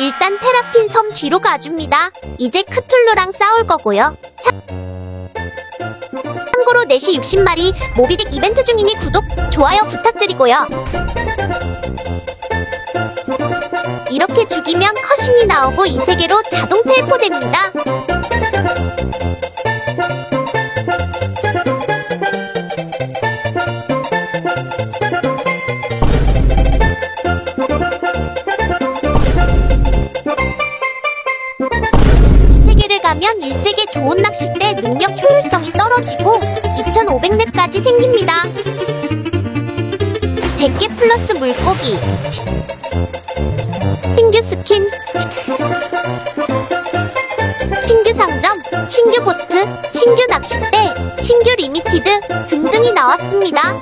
일단 테라핀 섬 뒤로 가줍니다. 이제 크툴루랑 싸울 거고요. 참고로 4시 60마리 모비덱 이벤트 중이니 구독, 좋아요 부탁드리고요. 이렇게 죽이면 컷신이 나오고 이 세계로 자동 텔포됩니다. 이 세계를 가면 1세계 좋은 낚싯대 능력 효율성이 떨어지고 2500렙까지 생깁니다. 100개 플러스 물고기, 신규 스킨, 신규 상점, 신규 보트, 신규 낚싯대, 신규 리미티드 등등이 나왔습니다.